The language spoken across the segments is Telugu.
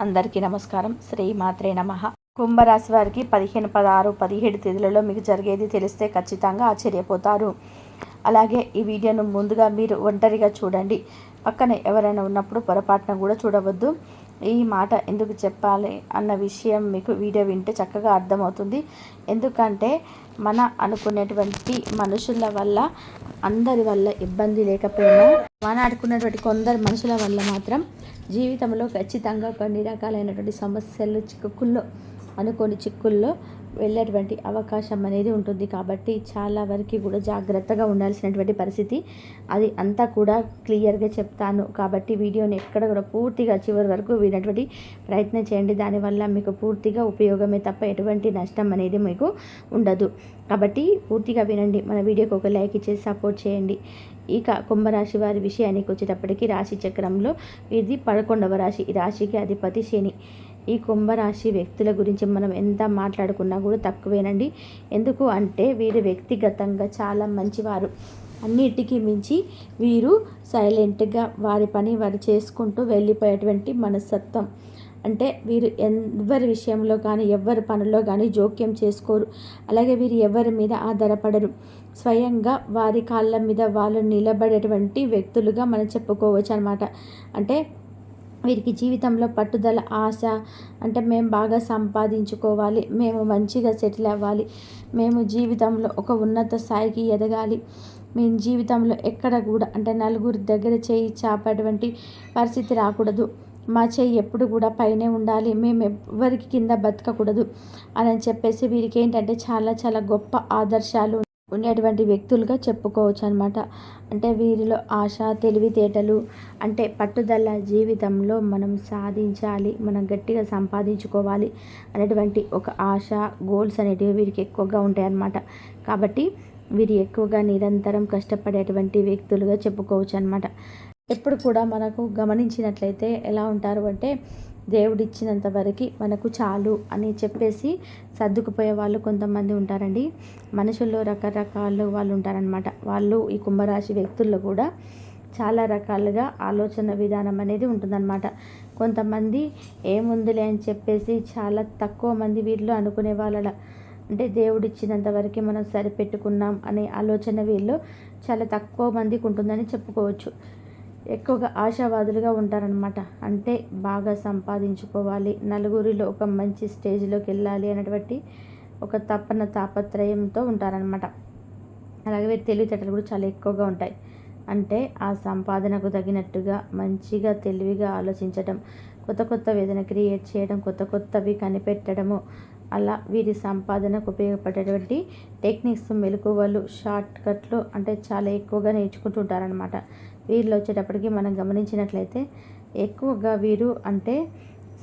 అందరికీ నమస్కారం. శ్రీమాత్రే నమః. కుంభరాశి వారికి 15, 16, 17 తేదీలలో మీకు జరిగేది తెలిస్తే ఖచ్చితంగా ఆశ్చర్యపోతారు. అలాగే ఈ వీడియోను ముందుగా మీరు ఒంటరిగా చూడండి. పక్కన ఎవరైనా ఉన్నప్పుడు పొరపాటున కూడా చూడవద్దు. ఈ మాట ఎందుకు చెప్పాలి అన్న విషయం మీకు వీడియో వింటే చక్కగా అర్థమవుతుంది. ఎందుకంటే మన అనుకునేటువంటి మనుషుల వల్ల, అందరి వల్ల ఇబ్బంది లేకపోయినా మన అనుకున్నటువంటి కొందరు మనుషుల వల్ల మాత్రం జీవితంలో ఖచ్చితంగా కొన్ని రకాలైనటువంటి సమస్యలు, అనుకోని చిక్కుల్లో వెళ్ళేటువంటి అవకాశం అనేది ఉంటుంది. కాబట్టి చాలా వరకు కూడా జాగ్రత్తగా ఉండాల్సినటువంటి పరిస్థితి. అది అంతా కూడా క్లియర్గా చెప్తాను. కాబట్టి వీడియోని ఎక్కడ కూడా పూర్తిగా చివరి వరకు వినేటువంటి ప్రయత్నం చేయండి. దానివల్ల మీకు పూర్తిగా ఉపయోగమే తప్ప ఎటువంటి నష్టం అనేది మీకు ఉండదు. కాబట్టి పూర్తిగా వినండి. మన వీడియోకి ఒక లైక్ ఇచ్చేసి సపోర్ట్ చేయండి. ఇక కుంభరాశి వారి విషయానికి వచ్చేటప్పటికి రాశి చక్రంలో ఇది 11వ రాశి. ఈ రాశికి అధిపతి శని. ఈ కుంభరాశి వ్యక్తుల గురించి మనం ఎంత మాట్లాడుకున్నా కూడా తక్కువేనండి. ఎందుకు అంటే వీరు వ్యక్తిగతంగా చాలా మంచివారు. అన్నిటికీ మించి వీరు సైలెంట్గా వారి పని వారు చేసుకుంటూ వెళ్ళిపోయేటువంటి మనస్తత్వం. అంటే వీరు ఎవరి విషయంలో కానీ ఎవరి పనుల్లో కానీ జోక్యం చేసుకోరు. అలాగే వీరు ఎవరి మీద ఆధారపడరు. స్వయంగా వారి కాళ్ళ మీద వాళ్ళు నిలబడేటువంటి వ్యక్తులుగా మనం చెప్పుకోవచ్చు అన్నమాట. అంటే వీరికి జీవితంలో పట్టుదల, ఆశ, అంటే మేము బాగా సంపాదించుకోవాలి, మేము మంచిగా సెటిల్ అవ్వాలి, మేము జీవితంలో ఒక ఉన్నత స్థాయికి ఎదగాలి, మేము జీవితంలో ఎక్కడ కూడా అంటే నలుగురి దగ్గర చేయి చాపేటువంటి పరిస్థితి రాకూడదు, మా చేయి ఎప్పుడు కూడా పైనే ఉండాలి, మేము ఎవరికి కింద బతకకూడదు అని చెప్పేసి వీరికి ఏంటంటే చాలా చాలా గొప్ప ఆదర్శాలు ఉండేటువంటి వ్యక్తులుగా చెప్పుకోవచ్చు అనమాట. అంటే వీరిలో ఆశ, తెలివితేటలు, అంటే పట్టుదల, జీవితంలో మనం సాధించాలి, మనం గట్టిగా సంపాదించుకోవాలి అనేటువంటి ఒక ఆశ, గోల్స్ అనేటివి వీరికి ఎక్కువగా ఉంటాయి అన్నమాట. కాబట్టి వీరు ఎక్కువగా నిరంతరం కష్టపడేటువంటి వ్యక్తులుగా చెప్పుకోవచ్చు అనమాట. ఎప్పుడు కూడా మనకు గమనించినట్లయితే ఎలా ఉంటారు అంటే దేవుడిచ్చినంత వరకు మనకు చాలు అని చెప్పేసి సర్దుకుపోయే వాళ్ళు కొంతమంది ఉంటారండి. మనుషుల్లో రకరకాలు వాళ్ళు ఉంటారనమాట. వాళ్ళు ఈ కుంభరాశి వ్యక్తుల్లో కూడా చాలా రకాలుగా ఆలోచన విధానం అనేది ఉంటుందన్నమాట. కొంతమంది ఏముందిలే అని చెప్పేసి చాలా తక్కువ మంది వీళ్ళు అనుకునే వాళ్ళ, అంటే దేవుడిచ్చినంత వరకు మనం సరిపెట్టుకున్నాం అనే ఆలోచన వీళ్ళు చాలా తక్కువ మందికి ఉంటుందని చెప్పుకోవచ్చు. ఎక్కువగా ఆశావాదులుగా ఉంటారనమాట. అంటే బాగా సంపాదించుకోవాలి, నలుగురిలో ఒక మంచి స్టేజ్లోకి వెళ్ళాలి అనేటువంటి ఒక తాపత్రయంతో ఉంటారనమాట. అలాగే వీరి తెలివితేటలు కూడా చాలా ఎక్కువగా ఉంటాయి. అంటే ఆ సంపాదనకు తగినట్టుగా మంచిగా తెలివిగా ఆలోచించడం, కొత్త కొత్త వేదన క్రియేట్ చేయడం, కొత్తవి కనిపెట్టడము, అలా వీరి సంపాదనకు ఉపయోగపడేటువంటి టెక్నిక్స్, మెలకువలు, షార్ట్ కట్లు అంటే చాలా ఎక్కువగా నేర్చుకుంటూ ఉంటారనమాట. వీరిలో వచ్చేటప్పటికి మనం గమనించినట్లయితే ఎక్కువగా వీరు అంటే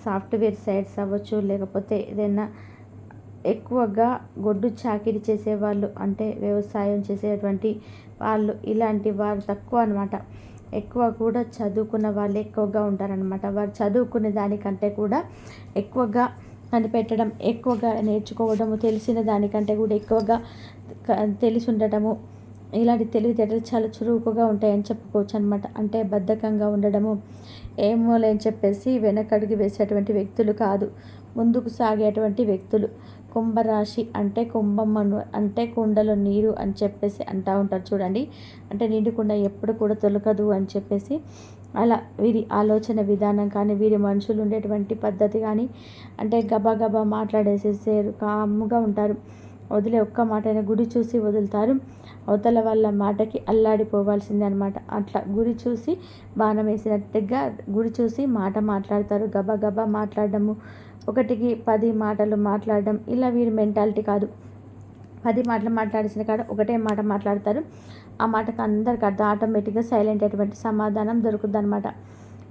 సాఫ్ట్వేర్ సైడ్స్ అవ్వచ్చు, లేకపోతే ఏదైనా ఎక్కువగా గొడ్డు చాకిరీ చేసేవాళ్ళు, అంటే వ్యవసాయం చేసేటువంటి వాళ్ళు, ఇలాంటి వారు తక్కువ అనమాట. ఎక్కువ కూడా చదువుకున్న వాళ్ళు ఎక్కువగా ఉంటారనమాట. వారు చదువుకునే దానికంటే కూడా ఎక్కువగా కనిపెట్టడం, ఎక్కువగా నేర్చుకోవడము, తెలిసిన దానికంటే కూడా ఎక్కువగా తెలిసి ఉండటము, ఇలాంటి తెలివితేటలు చాలా చురుకుగా ఉంటాయని చెప్పుకోవచ్చు అనమాట. అంటే బద్ధకంగా ఉండడము, ఏమో లేని చెప్పేసి వెనకడుగు వేసేటువంటి వ్యక్తులు కాదు, ముందుకు సాగేటువంటి వ్యక్తులు. కుంభరాశి అంటే కుంభం అంటే కుండలో నీరు అని చెప్పేసి అంటూ ఉంటారు చూడండి. అంటే నిండుకుండ ఎప్పుడు కూడా తొలకదు అని చెప్పేసి, అలా వీరి ఆలోచన విధానం కానీ, వీరి మనుషులు ఉండేటువంటి పద్ధతి కానీ, అంటే గబా మాట్లాడేసేసారు, కాముగా ఉంటారు. వదిలే ఒక్క మాటైనా గురి చూసి వదులుతారు. అవతల వాళ్ళ మాటకి అల్లాడిపోవాల్సిందే అనమాట. అట్లా గురి చూసి బాణం వేసినట్టుగా గురి చూసి మాట మాట్లాడతారు. గబా మాట్లాడడము, 1కి 10 మాటలు మాట్లాడడం, ఇలా వీరి మెంటాలిటీ కాదు. 10 మాటలు మాట్లాడిసిన కాడ ఒకటే మాట మాట్లాడతారు. ఆ మాటకు అందరికి అర్థం, ఆటోమేటిక్గా సైలెంట్ అటువంటి సమాధానం దొరుకుద్ది అనమాట.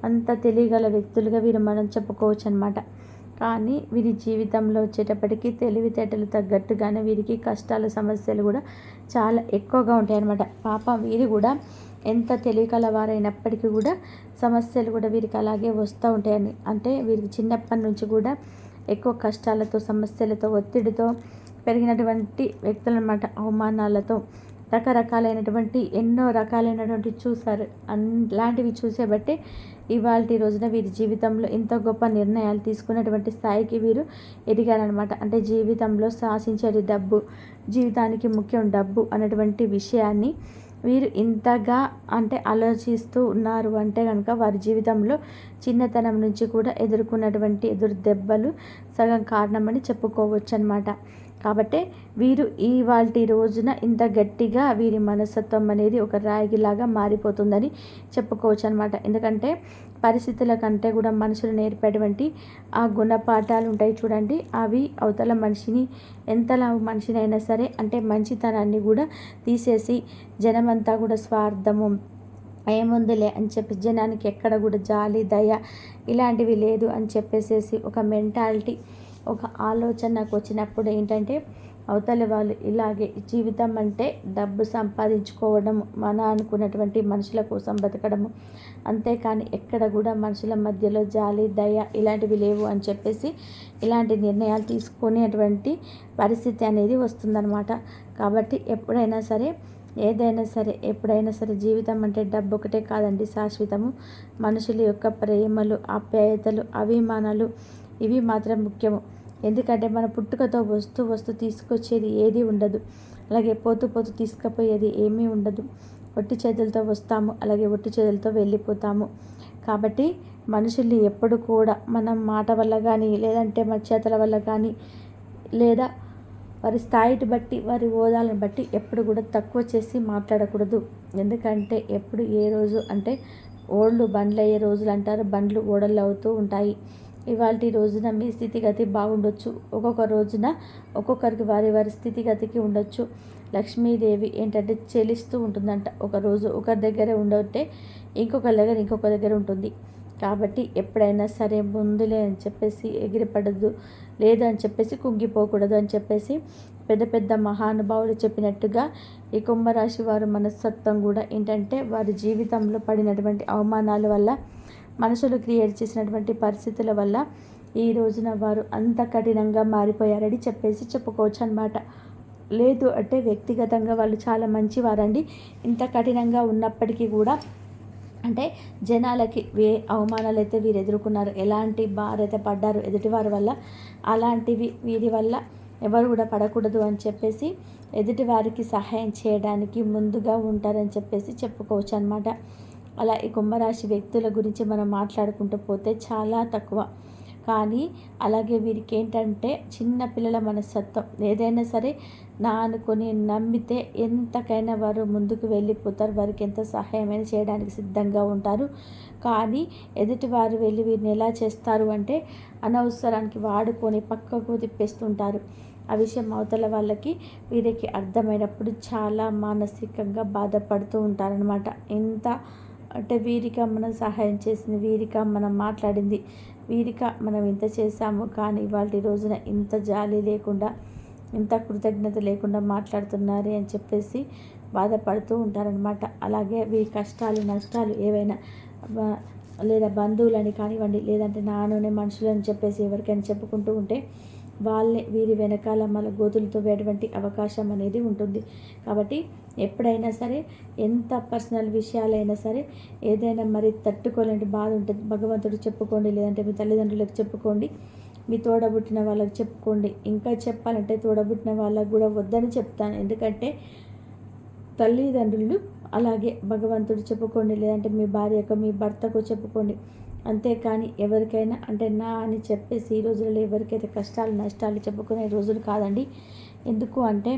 అంత తెలియగల వ్యక్తులుగా వీరు మనం చెప్పుకోవచ్చు అనమాట. కానీ వీరి జీవితంలో వచ్చేటప్పటికి తెలివితేటలు తగ్గట్టుగానే వీరికి కష్టాలు, సమస్యలు కూడా చాలా ఎక్కువగా ఉంటాయన్నమాట. పాపం వీరు కూడా ఎంత తెలివికల వారైనప్పటికీ కూడా సమస్యలు కూడా వీరికి అలాగే వస్తూ ఉంటాయని. అంటే వీరికి చిన్నప్పటి నుంచి కూడా ఎక్కువ కష్టాలతో, సమస్యలతో, ఒత్తిడితో పెరిగినటువంటి వ్యక్తులు అన్నమాట. అవమానాలతో రకరకాలైనటువంటి ఎన్నో రకాలైనటువంటి చూశారు. అలాంటివి చూసే బట్టే ఇవాల్టి రోజున వీరి జీవితంలో ఇంత గొప్ప నిర్ణయాలు తీసుకున్నటువంటి స్థాయికి వీరు ఎదిగారనమాట. అంటే జీవితంలో శాసించేది డబ్బు, జీవితానికి ముఖ్యం డబ్బు అనేటువంటి విషయాన్ని వీరు ఇంతగా అంటే ఆలోచిస్తూ ఉన్నారు అంటే కనుక వారి జీవితంలో చిన్నతనం నుంచి కూడా ఎదుర్కొన్నటువంటి ఎదురు దెబ్బలు సగం కారణమని చెప్పుకోవచ్చు అనమాట. కాబట్టి వీరు ఇవాల్టి రోజున ఇంత గట్టిగా వీరి మనస్తత్వం అనేది ఒక రాగిలాగా మారిపోతుందని చెప్పుకోవచ్చు అనమాట. ఎందుకంటే పరిస్థితుల కంటే కూడా మనుషులు నేర్పేటువంటి ఆ గుణపాఠాలు ఉంటాయి చూడండి, అవి అవతల మనిషిని ఎంతలా మనిషినైనా సరే అంటే మంచితనాన్ని కూడా తీసేసి జనమంతా కూడా స్వార్థము ఏముందిలే అని చెప్పి జనానికి ఎక్కడ కూడా జాలి దయ ఇలాంటివి లేదు అని చెప్పేసేసి ఒక మెంటాలిటీ ఒక ఆలోచన నాకు వచ్చినప్పుడు ఏంటంటే అవతలి వాళ్ళు ఇలాగే జీవితం అంటే డబ్బు సంపాదించుకోవడం మన అనుకున్నటువంటి మనుషుల కోసం బతకడము, అంతేకాని ఎక్కడ కూడా మనుషుల మధ్యలో జాలి దయ ఇలాంటివి లేవు అని చెప్పేసి ఇలాంటి నిర్ణయాలు తీసుకునేటువంటి పరిస్థితి అనేది వస్తుందన్నమాట. కాబట్టి ఎప్పుడైనా సరే ఎప్పుడైనా సరే జీవితం అంటే డబ్బు ఒకటే కాదండి శాశ్వతము. మనుషుల యొక్క ప్రేమలు ఆప్యాయతలు అభిమానాలు ఇవి మాత్రం ముఖ్యము. ఎందుకంటే మన పుట్టుకతో వస్తూ తీసుకొచ్చేది ఏది ఉండదు, అలాగే పోతూ తీసుకుపోయేది ఏమీ ఉండదు. ఒట్టి చేతులతో వస్తాము, అలాగే ఒట్టి చేతులతో వెళ్ళిపోతాము. కాబట్టి మనుషుల్ని ఎప్పుడు కూడా మనం మాట వల్ల కానీ లేదంటే మన చేతుల వల్ల కానీ లేదా వారి స్థాయిని బట్టి వారి హోదాలను బట్టి ఎప్పుడు కూడా తక్కువ చేసి మాట్లాడకూడదు. ఎందుకంటే ఎప్పుడు ఏ రోజు అంటే ఓళ్ళు బండ్లు అయ్యే రోజులు అంటారు, బండ్లు ఓడలు అవుతూ ఉంటాయి. ఇవాల్టి రోజున మీ స్థితిగతి బాగుండొచ్చు, ఒక్కొక్క రోజున ఒక్కొక్కరికి వారి స్థితిగతికి ఉండొచ్చు. లక్ష్మీదేవి ఏంటంటే చెలిస్తూ ఉంటుందంట. ఒకరోజు ఒకరి దగ్గర ఉండొట్టే ఇంకొకరి దగ్గర ఉంటుంది. కాబట్టి ఎప్పుడైనా సరే ముందులే అని చెప్పేసి ఎగిరిపడద్దు, లేదు అని చెప్పేసి కుంగిపోకూడదు అని చెప్పేసి పెద్ద మహానుభావులు చెప్పినట్టుగా ఈ కుంభరాశి వారి మనస్తత్వం కూడా ఏంటంటే వారి జీవితంలో పడినటువంటి అవమానాల వల్ల మనుషులు క్రియేట్ చేసినటువంటి పరిస్థితుల వల్ల ఈ రోజున వారు అంత కఠినంగా మారిపోయారని చెప్పేసి చెప్పుకోవచ్చు అనమాట. లేదు అంటే వ్యక్తిగతంగా వాళ్ళు చాలా మంచివారండి. ఇంత కఠినంగా ఉన్నప్పటికీ కూడా అంటే జనాలకి అవమానాలు అయితే వీరు ఎదుర్కొన్నారు, ఎలాంటి బారైతే పడ్డారు ఎదుటివారి వల్ల, అలాంటివి వీరి వల్ల ఎవరు కూడా పడకూడదు అని చెప్పేసి ఎదుటివారికి సహాయం చేయడానికి ముందుగా ఉంటారని చెప్పేసి చెప్పుకోవచ్చు అనమాట. అలా ఈ కుంభరాశి వ్యక్తుల గురించి మనం మాట్లాడుకుంటూ పోతే చాలా తక్కువ. కానీ అలాగే వీరికి ఏంటంటే చిన్న పిల్లల మనస్తత్వం, ఏదైనా సరే నా అనుకొని నమ్మితే ఎంతకైనా వారు ముందుకు వెళ్ళిపోతారు, వారికి ఎంత సహాయమైనా చేయడానికి సిద్ధంగా ఉంటారు. కానీ ఎదుటివారు వెళ్ళి వీరిని ఎలా చేస్తారు అంటే అనవసరానికి వాడుకొని పక్కకు తిప్పేస్తుంటారు. ఆ విషయం అవతల వాళ్ళకి వీరికి అర్థమైనప్పుడు చాలా మానసికంగా బాధపడుతూ ఉంటారనమాట. ఎంత అంటే వీరిక మనం సహాయం చేసింది, వీరిక మనం మాట్లాడింది, వీరిక మనం ఇంత చేశాము, కానీ వాళ్ళ రోజున ఇంత జాలి లేకుండా ఇంత కృతజ్ఞత లేకుండా మాట్లాడుతున్నారే అని చెప్పేసి బాధపడుతూ ఉంటారనమాట. అలాగే వీరి కష్టాలు నష్టాలు ఏవైనా లేదా బంధువులని కానివ్వండి, లేదంటే నానునే మనుషులని చెప్పేసి ఎవరికైనా చెప్పుకుంటూ ఉంటే వాళ్ళే వీరి వెనకాల మళ్ళీ గోతులు తవ్వేటువంటి అవకాశం అనేది ఉంటుంది. కాబట్టి ఎప్పుడైనా సరే ఎంత పర్సనల్ విషయాలైనా సరే ఏదైనా మరి తట్టుకోలేని బాధ ఉంటుంది, భగవంతుడు చెప్పుకోండి, లేదంటే మీ తల్లిదండ్రులకు చెప్పుకోండి, మీ తోడబుట్టిన వాళ్ళకి చెప్పుకోండి. ఇంకా చెప్పాలంటే తోడబుట్టిన వాళ్ళకు కూడా వద్దని చెప్తాను. ఎందుకంటే తల్లిదండ్రులు అలాగే భగవంతుడు చెప్పుకోండి, లేదంటే మీ భార్యకు మీ భర్తకు చెప్పుకోండి. అంతేకాని ఎవరికైనా అంటే నా అని చెప్పేసి ఈ రోజులలో ఎవరికైతే కష్టాలు నష్టాలు చెప్పుకునే రోజులు కాదండి. ఎందుకు అంటే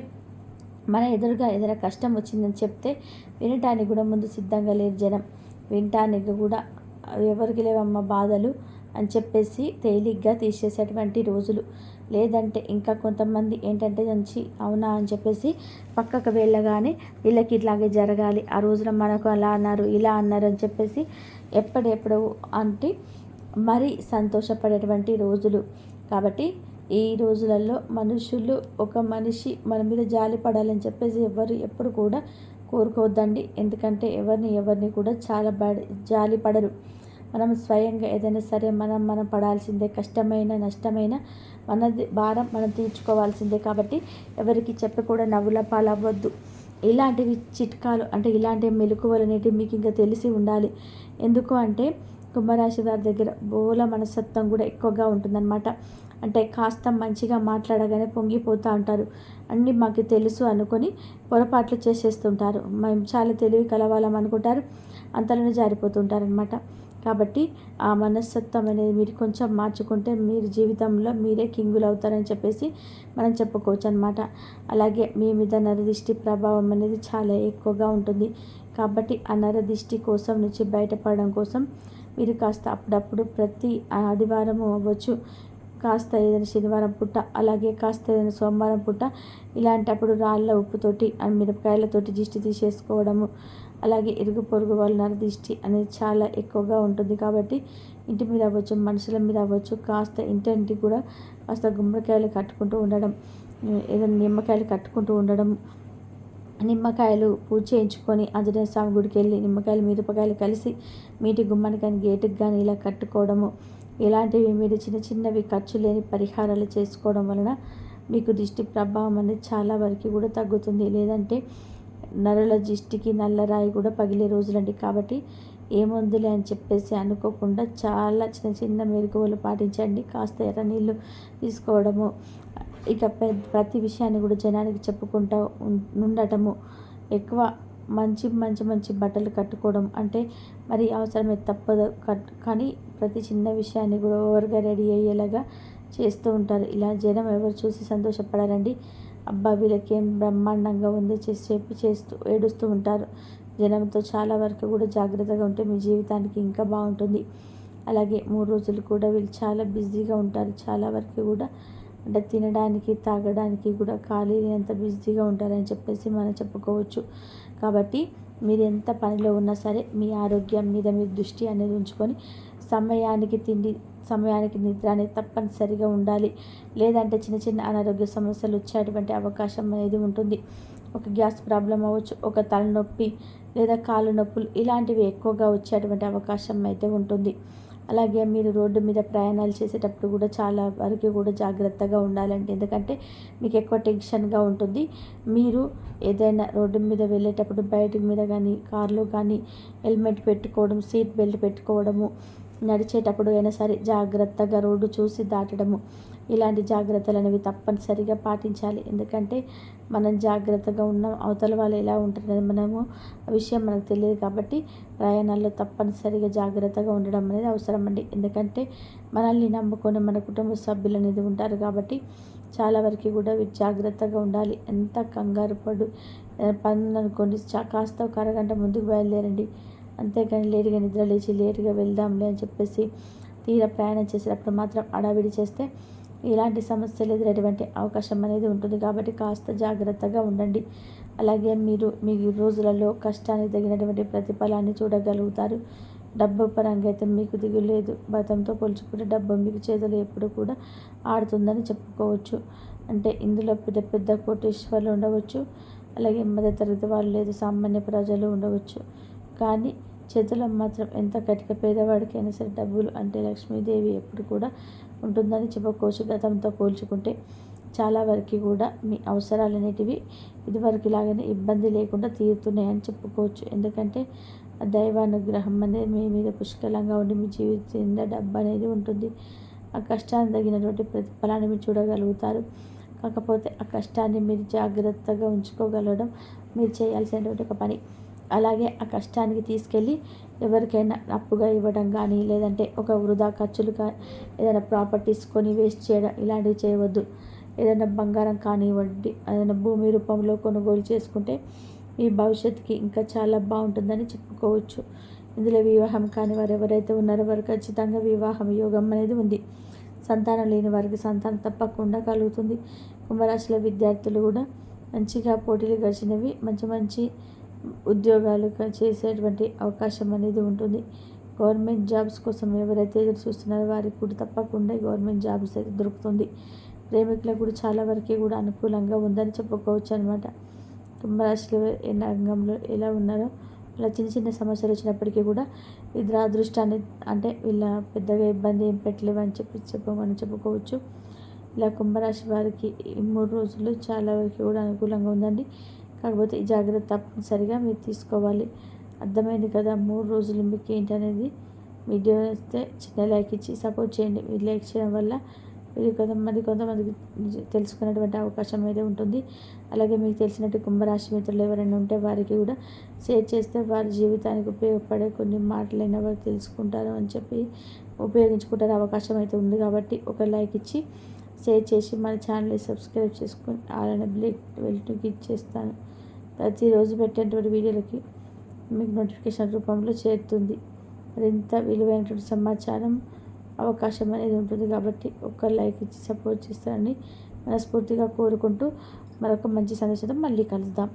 మన ఎదురుగా ఏదైనా కష్టం వచ్చిందని చెప్తే వినటానికి కూడా ముందు సిద్ధంగా లేరు జనం. వినటానికి కూడా ఎవరికి లేవమ్మ బాధలు అని చెప్పేసి తేలిగ్గా తీసేసేటువంటి రోజులు. లేదంటే ఇంకా కొంతమంది ఏంటంటే మంచి అవునా అని చెప్పేసి పక్కకు వెళ్ళగానే వీళ్ళకి ఇట్లాగే జరగాలి, ఆ రోజున మనకు అలా అన్నారు ఇలా అన్నారు అని చెప్పేసి ఎప్పుడెప్పుడు అంటే మరీ సంతోషపడేటువంటి రోజులు. కాబట్టి ఈ రోజులలో మనుషులు ఒక మనిషి మన మీద జాలి పడాలని చెప్పేసి ఎవరు ఎప్పుడు కూడా కోరుకోవద్దండి. ఎందుకంటే ఎవరిని కూడా చాలా జాలి పడరు. మనం స్వయంగా ఏదైనా సరే మనం పడాల్సిందే, కష్టమైన నష్టమైన మనది భారం మనం తీర్చుకోవాల్సిందే. కాబట్టి ఎవరికి చెప్పి కూడా నవ్వుల పాలవ్వద్దు. ఇలాంటివి చిట్కాలు అంటే ఇలాంటి మెలకువలు అనేటివి మీకు ఇంకా తెలిసి ఉండాలి. ఎందుకు అంటే కుంభరాశి వారి దగ్గర బోల మనస్తత్వం కూడా ఎక్కువగా ఉంటుందన్నమాట. అంటే కాస్త మంచిగా మాట్లాడగానే పొంగిపోతూ ఉంటారు. అన్నీ మాకు తెలుసు అనుకొని పొరపాట్లు చేసేస్తుంటారు. మేము చాలా తెలివి కలవాళ్ళం అనుకుంటారు, అంతలోనే జారిపోతుంటారనమాట. కాబట్టి ఆ మనస్తత్వం అనేది మీరు కొంచెం మార్చుకుంటే మీరు జీవితంలో మీరే కింగులు అవుతారని చెప్పేసి మనం చెప్పుకోవచ్చు అనమాట. అలాగే మీ మీద నరదిష్టి ప్రభావం అనేది చాలా ఎక్కువగా ఉంటుంది. కాబట్టి ఆ నరదిష్టి కోసం నుంచి బయటపడడం కోసం మీరు కాస్త అప్పుడప్పుడు ప్రతి ఆదివారము అవ్వచ్చు, కాస్త ఏదైనా శనివారం పూట, అలాగే కాస్త ఏదైనా సోమవారం పూట ఇలాంటప్పుడు రాళ్ళ ఉప్పుతోటి మిరపకాయలతోటి దిష్టి తీసేసుకోవడము, అలాగే ఇరుగు పొరుగు వాళ్ళ నరదిష్టి అనేది చాలా ఎక్కువగా ఉంటుంది. కాబట్టి ఇంటి మీద అవ్వచ్చు, మనుషుల మీద అవ్వచ్చు, కాస్త ఇంటింటికి కూడా కాస్త గుమ్మడికాయలు కట్టుకుంటూ ఉండడం, ఏదైనా నిమ్మకాయలు కట్టుకుంటూ ఉండడం, నిమ్మకాయలు పూజ చేయించుకొని ఆంజనేయ స్వామి గుడికి వెళ్ళి నిమ్మకాయలు మిరపకాయలు కలిసి మీటి గుమ్మానికి కానీ గేటుకి కానీ ఇలా కట్టుకోవడము, ఇలాంటివి మీరు చిన్న చిన్నవి ఖర్చు లేని పరిహారాలు చేసుకోవడం వలన మీకు దిష్టి ప్రభావం అనేది చాలా వరకు కూడా తగ్గుతుంది. లేదంటే నరుల దిష్టికి నల్లరాయి కూడా పగిలే రోజులండి. కాబట్టి ఏముందులే అని చెప్పేసి అనుకోకుండా చాలా చిన్న చిన్న మెలకువలు పాటించండి. కాస్త ఎర్ర నీళ్ళు తీసుకోవడము, ఇక ప్రతి విషయాన్ని కూడా జనానికి చెప్పుకుంటూ ఉండటము, ఎక్కువ మంచి మంచి మంచి బట్టలు కట్టుకోవడం, అంటే మరి అవసరమే తప్పదు కానీ ప్రతి చిన్న విషయాన్ని కూడా ఓవర్గా రెడీ అయ్యేలాగా చేస్తూ ఉంటారు. ఇలా జనం ఎవరు చూసి సంతోషపడారండి. అబ్బా వీళ్ళకేం బ్రహ్మాండంగా ఉంది చెప్పి చేస్తూ ఏడుస్తూ ఉంటారు. జనంతో చాలా వరకు కూడా జాగ్రత్తగా ఉంటే మీ జీవితానికి ఇంకా బాగుంటుంది. అలాగే 3 రోజులు కూడా వీళ్ళు చాలా బిజీగా ఉంటారు. చాలా వరకు కూడా అంటే తినడానికి తాగడానికి కూడా ఖాళీ లేనంత బిజీగా ఉంటారని చెప్పేసి మనం చెప్పుకోవచ్చు. కాబట్టి మీరు ఎంత పనిలో ఉన్నా సరే మీ ఆరోగ్యం మీద మీరు దృష్టి అనేది ఉంచుకొని సమయానికి తిండి, సమయానికి నిద్ర అనేది తప్పనిసరిగా ఉండాలి. లేదంటే చిన్న చిన్న అనారోగ్య సమస్యలు వచ్చేటువంటి అవకాశం అనేది ఉంటుంది. ఒక గ్యాస్ ప్రాబ్లం అవ్వచ్చు, ఒక తలనొప్పి లేదా కాళ్ళు నొప్పులు ఇలాంటివి ఎక్కువగా వచ్చేటువంటి అవకాశం అయితే ఉంటుంది. అలాగే మీరు రోడ్డు మీద ప్రయాణాలు చేసేటప్పుడు కూడా చాలా వరకు కూడా జాగ్రత్తగా ఉండాలండి. ఎందుకంటే మీకు ఎక్కువ టెన్షన్గా ఉంటుంది. మీరు ఏదైనా రోడ్డు మీద వెళ్ళేటప్పుడు బయట మీద కానీ కార్లో కానీ హెల్మెట్ పెట్టుకోవడం, సీట్ బెల్ట్ పెట్టుకోవడము, నడిచేటప్పుడు అయినా సరే జాగ్రత్తగా రోడ్డు చూసి దాటడము, ఇలాంటి జాగ్రత్తలు అనేవి తప్పనిసరిగా పాటించాలి. ఎందుకంటే మనం జాగ్రత్తగా ఉన్నాం, అవతల వాళ్ళు ఎలా ఉంటున్నది మనము ఆ విషయం మనకు తెలియదు. కాబట్టి ప్రయాణాల్లో తప్పనిసరిగా జాగ్రత్తగా ఉండడం అనేది అవసరం అండి. ఎందుకంటే మనల్ని నమ్ముకొని మన కుటుంబ సభ్యులు అనేది ఉంటారు. కాబట్టి చాలా వరకు కూడా జాగ్రత్తగా ఉండాలి. ఎంత కంగారు పడు పనులు అనుకోండి, కాస్త ఒక అరగంట ముందుకు బయలుదేరండి. అంతేకాని లేటుగా నిద్ర లేచి లేటుగా వెళ్దాంలే అని చెప్పేసి తీరా ప్రయాణం చేసేటప్పుడు మాత్రం హడావిడి చేస్తే ఇలాంటి సమస్యలు ఎదురయ్యేటువంటి అవకాశం అనేది ఉంటుంది. కాబట్టి కాస్త జాగ్రత్తగా ఉండండి. అలాగే మీరు మీ రోజులలో కష్టానికి తగినటువంటి ప్రతిఫలాన్ని చూడగలుగుతారు. డబ్బు పరంగా అయితే మీకు దిగులు లేదు. గతంతో పోల్చుకుంటే డబ్బు మీకు చేతులు ఎప్పుడు కూడా ఆడుతుందని చెప్పుకోవచ్చు. అంటే ఇందులో పెద్ద పెద్ద కోటీశ్వర్లు ఉండవచ్చు, అలాగే మధ్యతరగతి వాళ్ళు లేదు సామాన్య ప్రజలు ఉండవచ్చు. కానీ చేతుల్లో మాత్రం ఎంత కటిక పేదవాడికైనా సరే డబ్బులు అంటే లక్ష్మీదేవి ఎప్పుడు కూడా ఉంటుందని చెప్పుకోవచ్చు. గతంతో పోల్చుకుంటే చాలా వరకు కూడా మీ అవసరాలు అనేటివి ఇదివరకు లాగానే ఇబ్బంది లేకుండా తీరుతున్నాయని చెప్పుకోవచ్చు. ఎందుకంటే దైవానుగ్రహం అనేది మీ మీద పుష్కలంగా ఉండి మీ జీవితంలో డబ్బు అనేది ఉంటుంది. ఆ కష్టానికి తగినటువంటి ప్రతిఫలాన్ని మీరు చూడగలుగుతారు. కాకపోతే ఆ కష్టాన్ని మీరు జాగ్రత్తగా ఉంచుకోగలగడం మీరు చేయాల్సినటువంటి ఒక పని. అలాగే ఆ కష్టానికి తీసుకెళ్ళి ఎవరికైనా అప్పుగా ఇవ్వడం కానీ, లేదంటే ఒక వృధా ఖర్చులుగా ఏదైనా ప్రాపర్టీస్ కొని వేస్ట్ చేయడం ఇలాంటివి చేయవద్దు. ఏదైనా బంగారం కానివ్వండి, ఏదైనా భూమి రూపంలో కొనుగోలు చేసుకుంటే మీ భవిష్యత్తుకి ఇంకా చాలా బాగుంటుందని చెప్పుకోవచ్చు. ఇందులో వివాహం కాని వారు ఎవరైతే ఉన్నారో వారు ఖచ్చితంగా వివాహం యోగం అనేది ఉంది. సంతానం లేని వారికి సంతానం తప్పకుండా కలుగుతుంది. కుంభరాశిలో విద్యార్థులు కూడా మంచిగా పోటీలు గడిచినవి మంచి మంచి ఉద్యోగాలు చేసేటువంటి అవకాశం అనేది ఉంటుంది. గవర్నమెంట్ జాబ్స్ కోసం ఎవరైతే ఎదురు చూస్తున్నారో వారికి కూడా తప్పకుండా గవర్నమెంట్ జాబ్స్ అయితే దొరుకుతుంది. ప్రేమికులకు కూడా చాలా వరకు కూడా అనుకూలంగా ఉందని చెప్పుకోవచ్చు అనమాట. కుంభరాశిలో రంగంలో ఎలా ఉన్నారో అలా చిన్న చిన్న సమస్యలు వచ్చినప్పటికీ కూడా ఇది అదృష్టాన్ని అంటే వీళ్ళ పెద్దగా ఇబ్బంది ఏం పెట్టలేవని చెప్పమని చెప్పుకోవచ్చు. ఇలా కుంభరాశి వారికి ఈ 3 రోజులు చాలా వరకు కూడా అనుకూలంగా ఉందండి. కాకపోతే ఈ జాగ్రత్త తప్పనిసరిగా మీరు తీసుకోవాలి. అర్థమైంది కదా? 3 రోజులు మీకు ఏంటనేది. వీడియో వస్తే చిన్న లైక్ ఇచ్చి సపోర్ట్ చేయండి. మీరు లైక్ చేయడం వల్ల మీరు కొంతమందికి తెలుసుకునేటువంటి అవకాశం అయితే ఉంటుంది. అలాగే మీకు తెలిసినట్టు కుంభరాశి మిత్రులు ఎవరైనా ఉంటే వారికి కూడా షేర్ చేస్తే వారి జీవితానికి ఉపయోగపడే కొన్ని మాటలైనా వారు తెలుసుకుంటారు అని చెప్పి ఉపయోగించుకుంటారు అవకాశం అయితే ఉంది. కాబట్టి ఒక లైక్ ఇచ్చి షేర్ చేసి మన ఛానల్ని సబ్స్క్రైబ్ చేసుకొని అలానే బెల్ట్ని క్లిక్ చేస్తాను. ప్రతిరోజు పెట్టేటువంటి వీడియోలకి మీకు నోటిఫికేషన్ రూపంలో చేరుతుంది. మరింత విలువైనటువంటి సమాచారం అవకాశం అనేది ఉంటుంది. కాబట్టి ఒక్క లైక్ ఇచ్చి సపోర్ట్ చేస్తారని మనస్ఫూర్తిగా కోరుకుంటూ మరొక మంచి సందేశంతో మళ్ళీ కలుద్దాం.